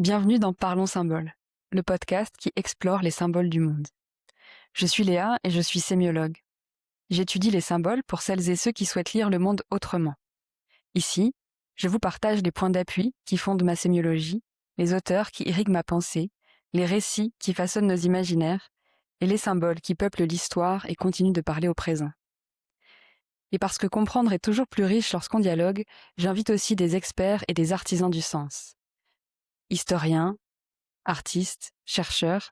Bienvenue dans Parlons Symboles, le podcast qui explore les symboles du monde. Je suis Léa et je suis sémiologue. J'étudie les symboles pour celles et ceux qui souhaitent lire le monde autrement. Ici, je vous partage les points d'appui qui fondent ma sémiologie, les auteurs qui irriguent ma pensée, les récits qui façonnent nos imaginaires et les symboles qui peuplent l'histoire et continuent de parler au présent. Et parce que comprendre est toujours plus riche lorsqu'on dialogue, j'invite aussi des experts et des artisans du sens. Historiens, artistes, chercheurs,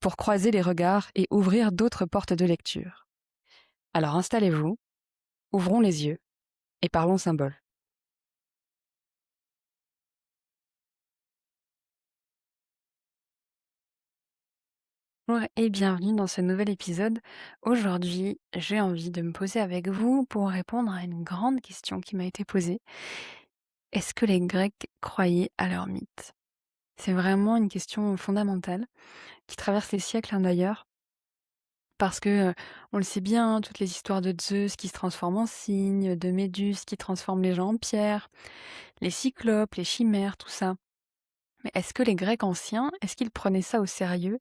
pour croiser les regards et ouvrir d'autres portes de lecture. Alors installez-vous, ouvrons les yeux et parlons symboles. Bonjour et bienvenue dans ce nouvel épisode. Aujourd'hui, j'ai envie de me poser avec vous pour répondre à une grande question qui m'a été posée. Est-ce que les Grecs croyaient à leurs mythes? C'est vraiment une question fondamentale qui traverse les siècles d'ailleurs. Parce que, on le sait bien, hein, toutes les histoires de Zeus qui se transforme en cygne, de Méduse qui transforme les gens en pierre, les cyclopes, les chimères, tout ça. Mais est-ce que les Grecs anciens, est-ce qu'ils prenaient ça au sérieux?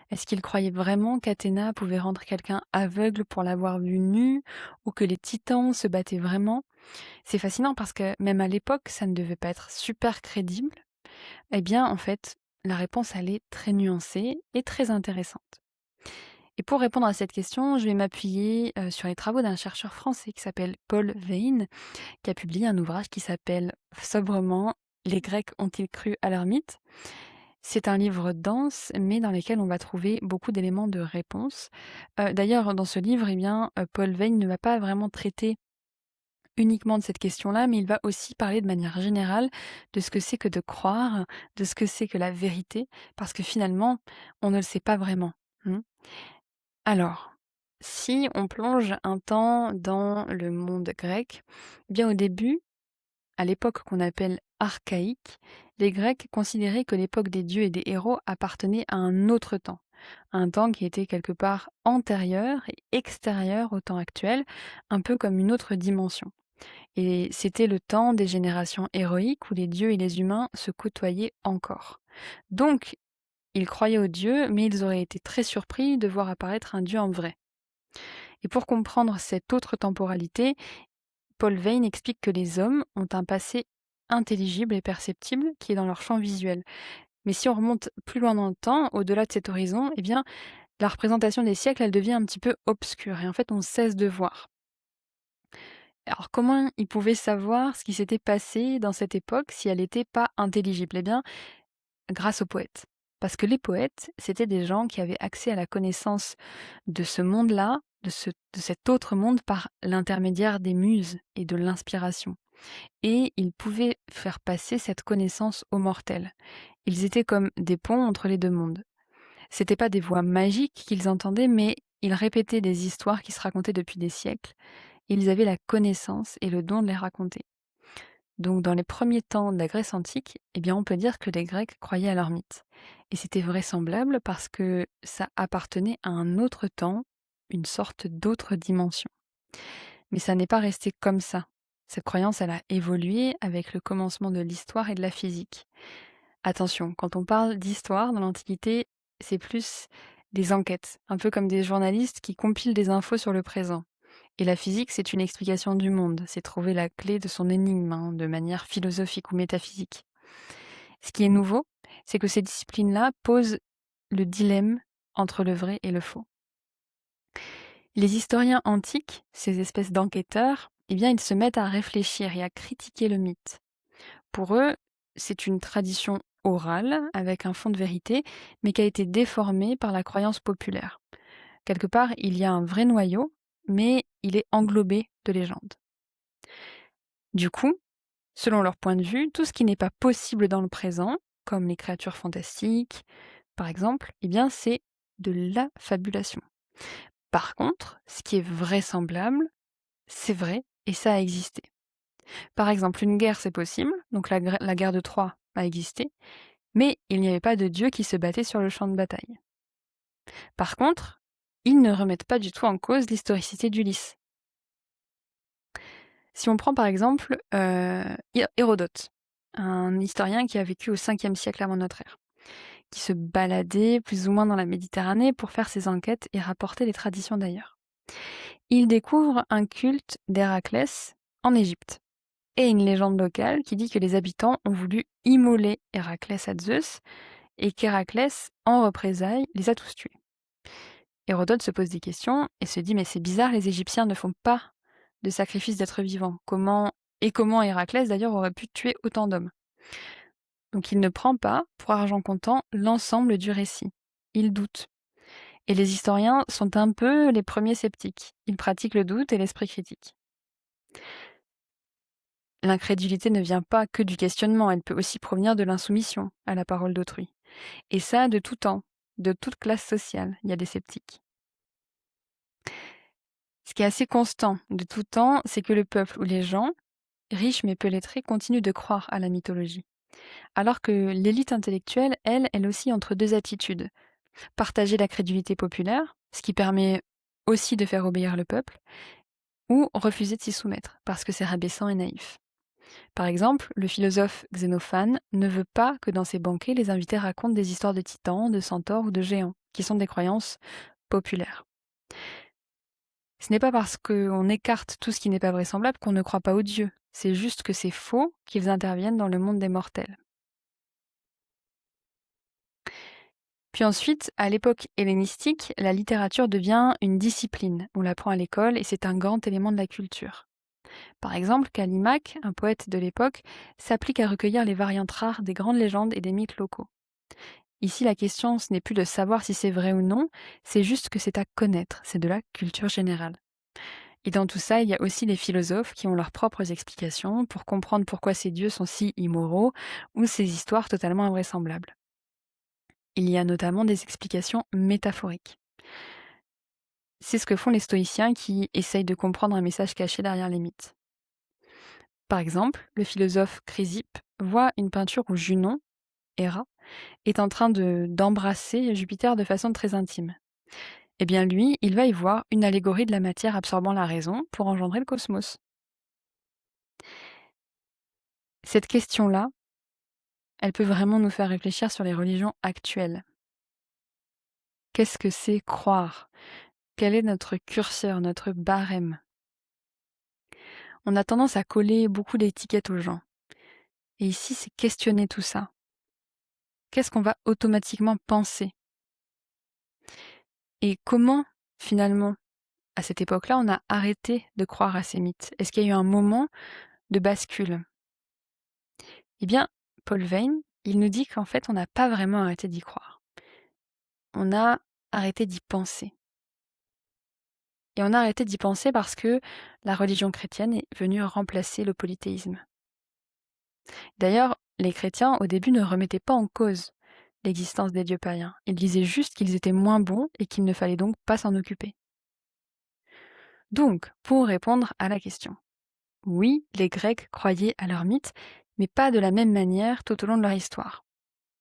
Est-ce qu'ils croyaient vraiment qu'Athéna pouvait rendre quelqu'un aveugle pour l'avoir vu nu, ou que les titans se battaient vraiment? C'est fascinant parce que même à l'époque, ça ne devait pas être super crédible. Eh bien, en fait, la réponse, elle est très nuancée et très intéressante. Et pour répondre à cette question, je vais m'appuyer sur les travaux d'un chercheur français qui s'appelle Paul Veyne, qui a publié un ouvrage qui s'appelle sobrement Les Grecs ont-ils cru à leur mythe? C'est un livre dense, mais dans lequel on va trouver beaucoup d'éléments de réponse. D'ailleurs, dans ce livre, eh bien, Paul Veyne ne va pas vraiment traiter uniquement de cette question-là, mais il va aussi parler de manière générale de ce que c'est que de croire, de ce que c'est que la vérité, parce que finalement, on ne le sait pas vraiment. Hmm. Alors, si on plonge un temps dans le monde grec, eh bien au début, à l'époque qu'on appelle archaïque, les Grecs considéraient que l'époque des dieux et des héros appartenait à un autre temps, un temps qui était quelque part antérieur et extérieur au temps actuel, un peu comme une autre dimension. Et c'était le temps des générations héroïques où les dieux et les humains se côtoyaient encore. Donc, ils croyaient aux dieux, mais ils auraient été très surpris de voir apparaître un dieu en vrai. Et pour comprendre cette autre temporalité, Paul Veyne explique que les hommes ont un passé intelligible et perceptible qui est dans leur champ visuel. Mais si on remonte plus loin dans le temps, au-delà de cet horizon, eh bien, la représentation des siècles, elle devient un petit peu obscure et en fait, on cesse de voir. Alors, comment ils pouvaient savoir ce qui s'était passé dans cette époque si elle n'était pas intelligible? Eh bien, grâce aux poètes. Parce que les poètes, c'était des gens qui avaient accès à la connaissance de ce monde-là, de cet autre monde par l'intermédiaire des muses et de l'inspiration. Et ils pouvaient faire passer cette connaissance aux mortels. Ils étaient comme des ponts entre les deux mondes. C'était pas des voix magiques qu'ils entendaient, mais ils répétaient des histoires qui se racontaient depuis des siècles. Et ils avaient la connaissance et le don de les raconter. Donc dans les premiers temps de la Grèce antique, eh bien on peut dire que les Grecs croyaient à leurs mythes. Et c'était vraisemblable parce que ça appartenait à un autre temps, une sorte d'autre dimension. Mais ça n'est pas resté comme ça. Cette croyance, elle a évolué avec le commencement de l'histoire et de la physique. Attention, quand on parle d'histoire dans l'Antiquité, c'est plus des enquêtes, un peu comme des journalistes qui compilent des infos sur le présent. Et la physique, c'est une explication du monde, c'est trouver la clé de son énigme, hein, de manière philosophique ou métaphysique. Ce qui est nouveau, c'est que ces disciplines-là posent le dilemme entre le vrai et le faux. Les historiens antiques, ces espèces d'enquêteurs, eh bien, ils se mettent à réfléchir et à critiquer le mythe. Pour eux, c'est une tradition orale, avec un fond de vérité, mais qui a été déformée par la croyance populaire. Quelque part, il y a un vrai noyau, mais il est englobé de légendes. Du coup, selon leur point de vue, tout ce qui n'est pas possible dans le présent, comme les créatures fantastiques, par exemple, eh bien, c'est de la fabulation. Par contre, ce qui est vraisemblable, c'est vrai et ça a existé. Par exemple, une guerre, c'est possible, donc la guerre de Troie a existé, mais il n'y avait pas de dieu qui se battait sur le champ de bataille. Par contre, ils ne remettent pas du tout en cause l'historicité d'Ulysse. Si on prend par exemple Hérodote, un historien qui a vécu au 5e siècle avant notre ère, qui se baladait plus ou moins dans la Méditerranée pour faire ses enquêtes et rapporter les traditions d'ailleurs. Il découvre un culte d'Héraclès en Égypte et une légende locale qui dit que les habitants ont voulu immoler Héraclès à Zeus et qu'Héraclès, en représailles, les a tous tués. Hérodote se pose des questions et se dit « mais c'est bizarre, les Égyptiens ne font pas de sacrifice d'êtres vivants. Comment Héraclès d'ailleurs aurait pu tuer autant d'hommes ?» Donc il ne prend pas, pour argent comptant, l'ensemble du récit. Il doute. Et les historiens sont un peu les premiers sceptiques. Ils pratiquent le doute et l'esprit critique. L'incrédulité ne vient pas que du questionnement, elle peut aussi provenir de l'insoumission à la parole d'autrui. Et ça, de tout temps, de toute classe sociale, il y a des sceptiques. Ce qui est assez constant de tout temps, c'est que le peuple ou les gens, riches mais peu lettrés, continuent de croire à la mythologie. Alors que l'élite intellectuelle, elle aussi entre deux attitudes. Partager la crédulité populaire, ce qui permet aussi de faire obéir le peuple, ou refuser de s'y soumettre, parce que c'est rabaissant et naïf. Par exemple, le philosophe Xénophane ne veut pas que dans ses banquets, les invités racontent des histoires de titans, de centaures ou de géants, qui sont des croyances populaires. Ce n'est pas parce qu'on écarte tout ce qui n'est pas vraisemblable qu'on ne croit pas aux dieux. C'est juste que c'est faux qu'ils interviennent dans le monde des mortels. Puis ensuite, à l'époque hellénistique, la littérature devient une discipline. On l'apprend à l'école et c'est un grand élément de la culture. Par exemple, Callimaque, un poète de l'époque, s'applique à recueillir les variantes rares des grandes légendes et des mythes locaux. Ici, la question, ce n'est plus de savoir si c'est vrai ou non, c'est juste que c'est à connaître, c'est de la culture générale. Et dans tout ça, il y a aussi les philosophes qui ont leurs propres explications pour comprendre pourquoi ces dieux sont si immoraux ou ces histoires totalement invraisemblables. Il y a notamment des explications métaphoriques. C'est ce que font les stoïciens qui essayent de comprendre un message caché derrière les mythes. Par exemple, le philosophe Chrysippe voit une peinture où Junon, Héra, est en train d'embrasser Jupiter de façon très intime. Eh bien lui, il va y voir une allégorie de la matière absorbant la raison pour engendrer le cosmos. Cette question-là, elle peut vraiment nous faire réfléchir sur les religions actuelles. Qu'est-ce que c'est croire ? Quel est notre curseur, notre barème ? On a tendance à coller beaucoup d'étiquettes aux gens. Et ici, c'est questionner tout ça. Qu'est-ce qu'on va automatiquement penser ? Et comment, finalement, à cette époque-là, on a arrêté de croire à ces mythes ? Est-ce qu'il y a eu un moment de bascule ? Eh bien, Paul Veyne, il nous dit qu'en fait, on n'a pas vraiment arrêté d'y croire. On a arrêté d'y penser. Et on a arrêté d'y penser parce que la religion chrétienne est venue remplacer le polythéisme. D'ailleurs, les chrétiens, au début, ne remettaient pas en cause l'existence des dieux païens. Ils disaient juste qu'ils étaient moins bons et qu'il ne fallait donc pas s'en occuper. Donc, pour répondre à la question, oui, les Grecs croyaient à leurs mythes, mais pas de la même manière tout au long de leur histoire.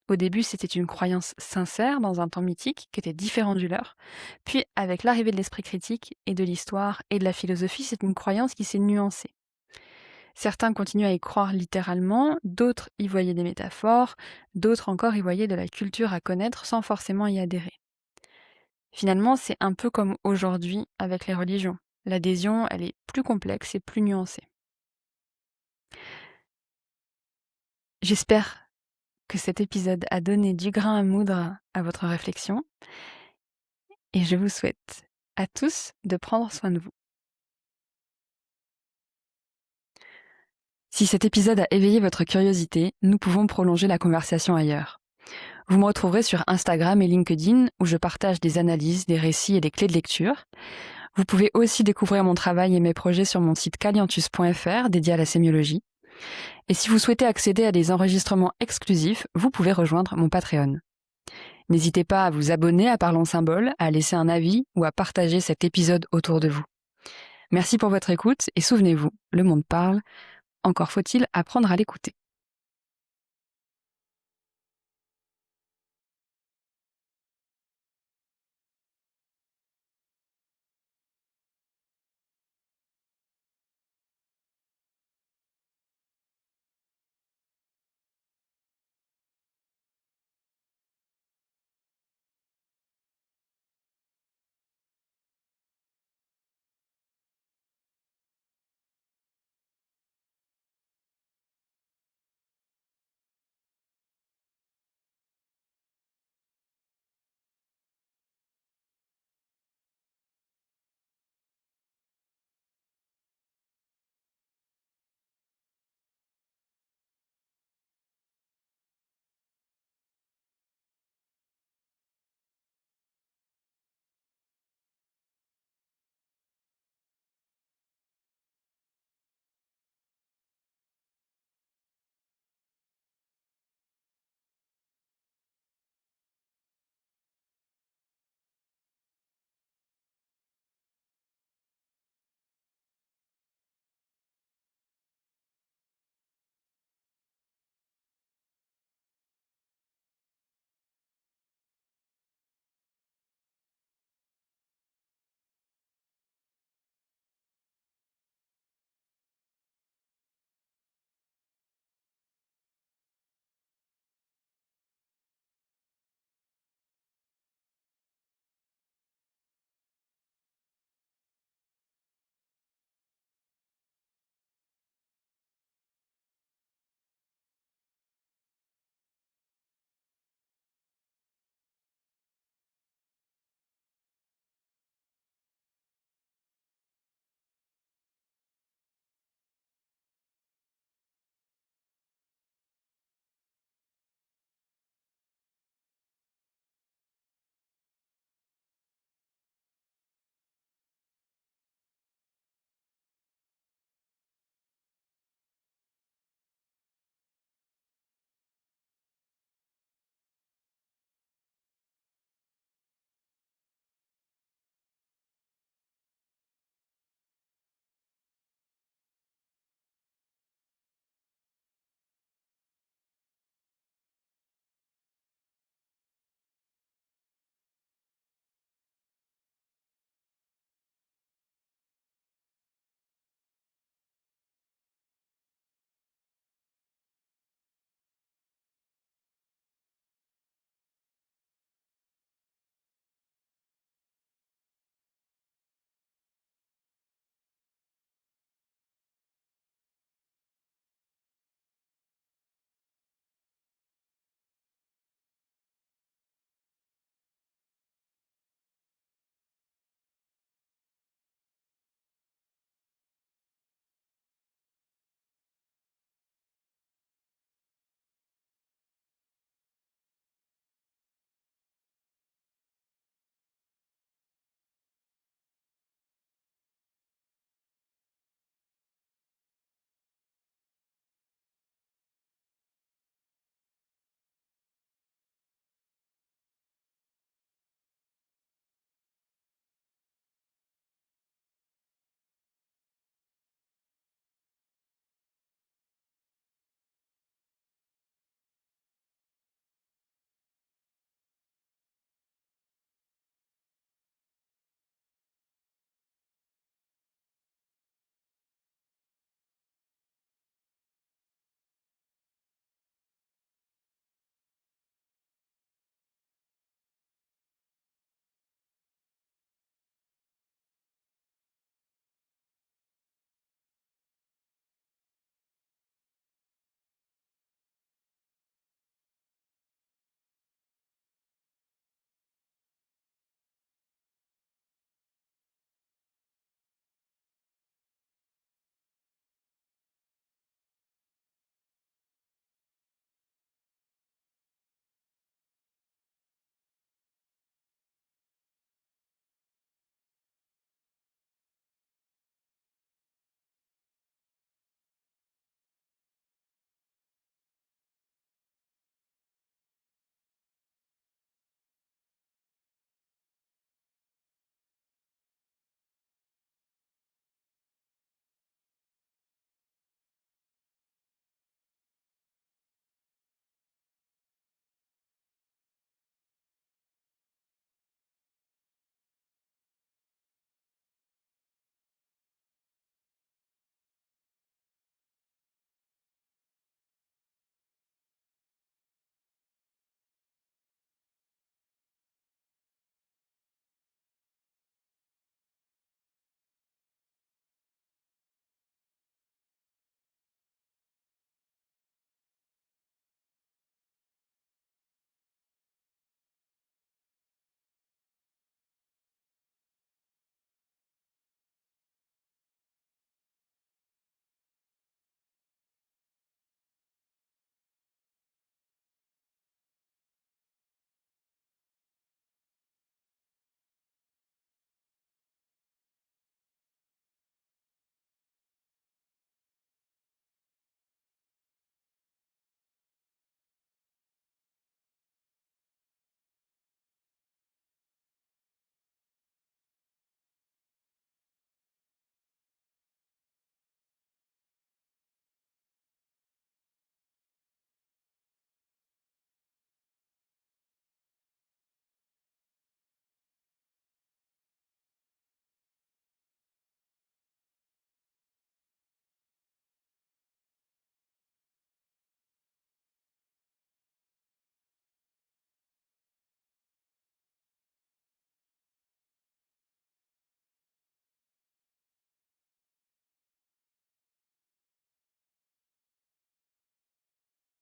Au début, c'était une croyance sincère dans un temps mythique qui était différent du leur. Puis, avec l'arrivée de l'esprit critique et de l'histoire et de la philosophie, c'est une croyance qui s'est nuancée. Certains continuent à y croire littéralement, d'autres y voyaient des métaphores, d'autres encore y voyaient de la culture à connaître sans forcément y adhérer. Finalement, c'est un peu comme aujourd'hui avec les religions. L'adhésion, elle est plus complexe et plus nuancée. J'espère que cet épisode a donné du grain à moudre à votre réflexion et je vous souhaite à tous de prendre soin de vous. Si cet épisode a éveillé votre curiosité, nous pouvons prolonger la conversation ailleurs. Vous me retrouverez sur Instagram et LinkedIn où je partage des analyses, des récits et des clés de lecture. Vous pouvez aussi découvrir mon travail et mes projets sur mon site caliantus.fr dédié à la sémiologie. Et si vous souhaitez accéder à des enregistrements exclusifs, vous pouvez rejoindre mon Patreon. N'hésitez pas à vous abonner à Parlons Symbole, à laisser un avis ou à partager cet épisode autour de vous. Merci pour votre écoute et souvenez-vous, le monde parle, encore faut-il apprendre à l'écouter.